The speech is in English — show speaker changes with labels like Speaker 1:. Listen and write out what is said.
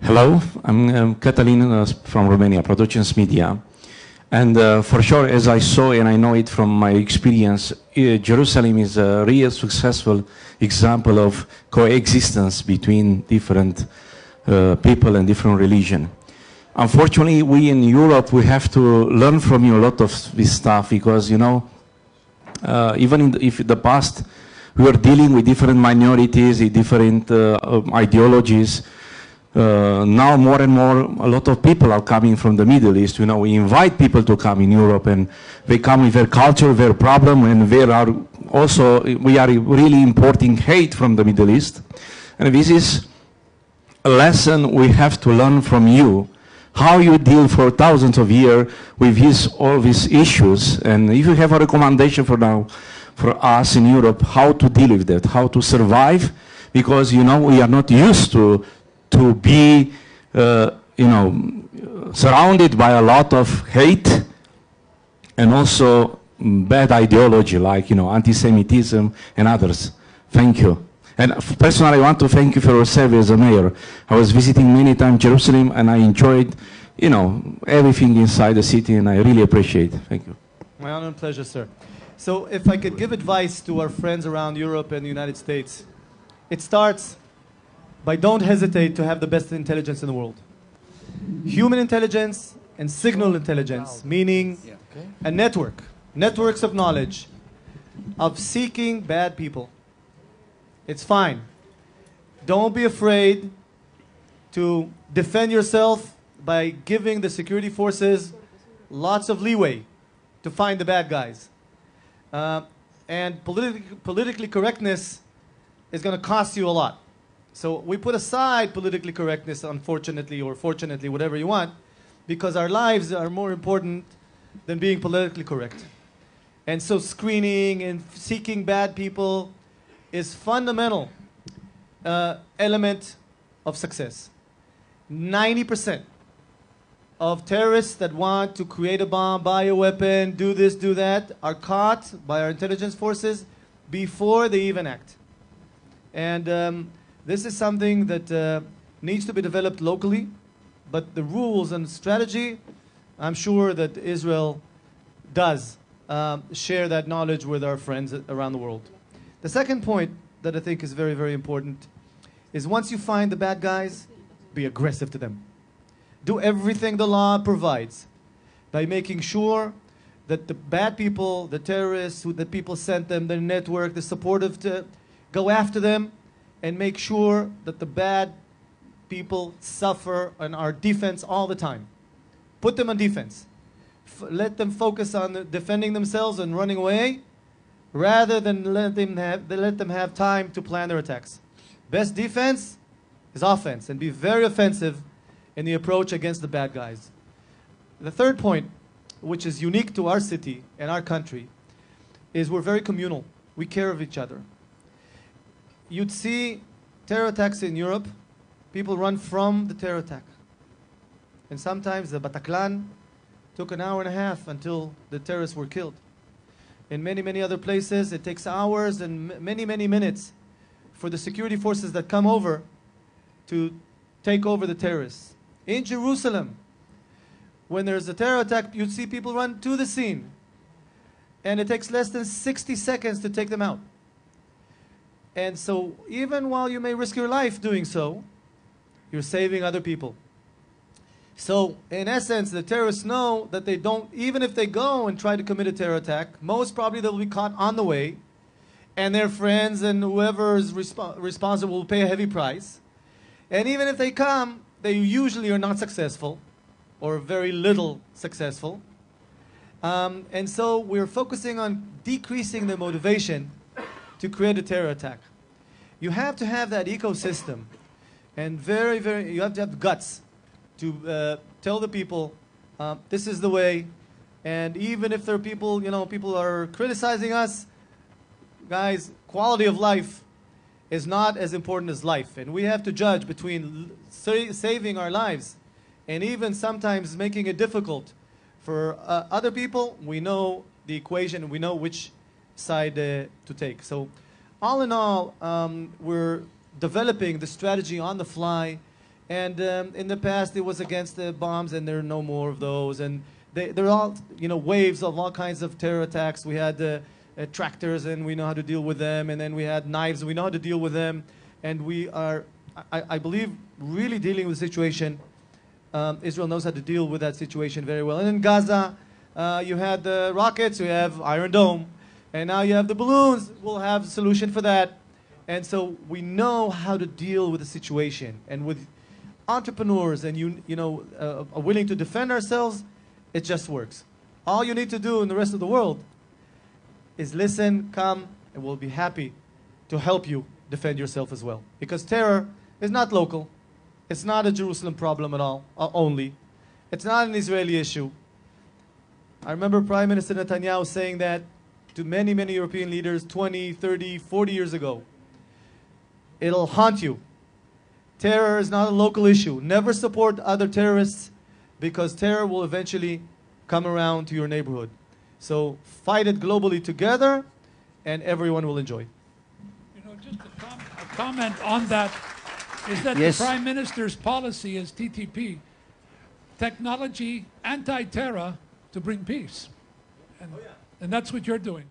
Speaker 1: Hello, I'm Cătălin from Romania, Productions Media. And for sure, as I saw and I know it from my experience, Jerusalem is a real successful example of coexistence between different people and different religion. Unfortunately, we in Europe, we have to learn from you a lot of this stuff because, you know, even in the past, we were dealing with different minorities, different ideologies. Now more and more, a lot of people are coming from the Middle East. You know, we invite people to come in Europe and they come with their culture, their problem, and we are really importing hate from the Middle East. And this is a lesson we have to learn from you, how you deal for thousands of years with all these issues. And if you have a recommendation for us in Europe, how to deal with that, how to survive, because, you know, we are not used to be, you know, surrounded by a lot of hate and also bad ideology like, you know, anti-Semitism and others. Thank you. And personally, I want to thank you for your service as a mayor. I was visiting many times Jerusalem and I enjoyed, you know, everything inside the city and I really appreciate it. Thank you.
Speaker 2: My honor and pleasure, sir. So if I could give advice to our friends around Europe and the United States, it starts by don't hesitate to have the best intelligence in the world. Human intelligence and signal intelligence, meaning a networks of knowledge, of seeking bad people. It's fine. Don't be afraid to defend yourself by giving the security forces lots of leeway to find the bad guys. And politically correctness is going to cost you a lot. So we put aside politically correctness, unfortunately, or fortunately, whatever you want, because our lives are more important than being politically correct. And so screening and seeking bad people is fundamental element of success. 90% of terrorists that want to create a bomb, buy a weapon, do this, do that, are caught by our intelligence forces before they even act. And this is something that needs to be developed locally, but the rules and strategy, I'm sure that Israel does share that knowledge with our friends around the world. The second point that I think is very, very important is once you find the bad guys, be aggressive to them. Do everything the law provides by making sure that the bad people, the terrorists, the people sent them, their network, the supportive, to go after them and make sure that the bad people suffer on our defense all the time. Put them on defense. Let them focus on defending themselves and running away rather than let them have time to plan their attacks. Best defense is offense, and be very offensive in the approach against the bad guys. The third point, which is unique to our city and our country, is we're very communal. We care of each other. You'd see terror attacks in Europe, people run from the terror attack. And sometimes the Bataclan took an hour and a half until the terrorists were killed. In many, many other places, it takes hours and many, many minutes for the security forces that come over to take over the terrorists. In Jerusalem, when there's a terror attack, you'd see people run to the scene. And it takes less than 60 seconds to take them out. And so even while you may risk your life doing so, you're saving other people. So in essence, the terrorists know that they don't, even if they go and try to commit a terror attack, most probably they'll be caught on the way, and their friends and whoever is responsible will pay a heavy price. And even if they come, they usually are not successful, or very little successful. And so we're focusing on decreasing the motivation to create a terror attack. You have to have that ecosystem, and you have to have guts to tell the people this is the way. And even if there are people, you know, people are criticizing us, guys, quality of life is not as important as life, and we have to judge between saving our lives and even sometimes making it difficult for other people. We know the equation, we know which side to take. So all in all, we're developing the strategy on the fly, And in the past, it was against the bombs, and there are no more of those. And they're all, you know, waves of all kinds of terror attacks. We had tractors, and we know how to deal with them. And then we had knives, and we know how to deal with them. And we are, I believe, really dealing with the situation. Israel knows how to deal with that situation very well. And in Gaza, you had the rockets, you have Iron Dome, and now you have the balloons. We'll have a solution for that. And so we know how to deal with the situation. And with entrepreneurs and are willing to defend ourselves, it just works. All you need to do in the rest of the world is listen, come, and we'll be happy to help you defend yourself as well. Because terror is not local. It's not a Jerusalem problem at all, only. It's not an Israeli issue. I remember Prime Minister Netanyahu saying that to many, many European leaders 20, 30, 40 years ago. It'll haunt you. Terror is not a local issue. Never support other terrorists, because terror will eventually come around to your neighborhood. So fight it globally together, and everyone will enjoy.
Speaker 3: You know, just a comment on that is that
Speaker 4: Yes.
Speaker 3: the Prime Minister's policy is TTP, technology, anti-terror to bring peace. And that's what you're doing.